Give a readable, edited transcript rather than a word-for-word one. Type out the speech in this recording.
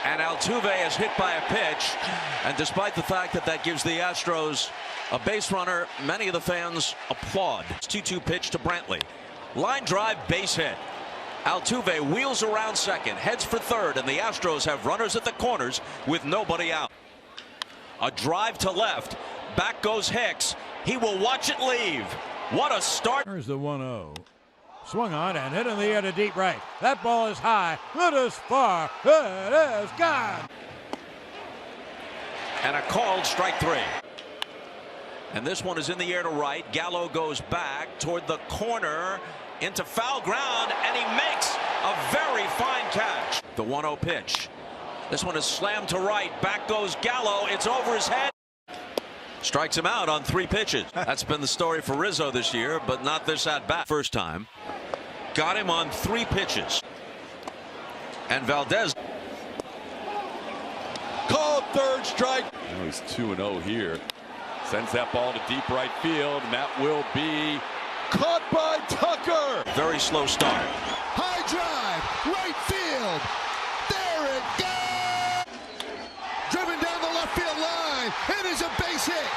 And Altuve is hit by a pitch, and despite the fact that that gives the Astros a base runner, many of the fans applaud. 2-2 pitch to Brantley. Line drive, base hit. Altuve wheels around second, heads for third, and the Astros have runners at the corners with nobody out. A drive to left. Back goes Hicks. He will watch it leave. What a start. There's the 1-0. Swung on and hit in the air to deep right. That ball is high. It is far. It is gone. And a called strike three. And this one is in the air to right. Gallo goes back toward the corner into foul ground, and he makes a very fine catch. The 1-0 pitch. This one is slammed to right. Back goes Gallo. It's over his head. Strikes him out on 3 pitches. That's been the story for Rizzo this year, but not this at bat. First time. Got him on 3 pitches. And Valdez called third strike. Now he's 2-0 here. Sends that ball to deep right field, and that will be caught by Tucker. Very slow start. High drive, right field. There it goes. Driven down the left field line. It is a base hit.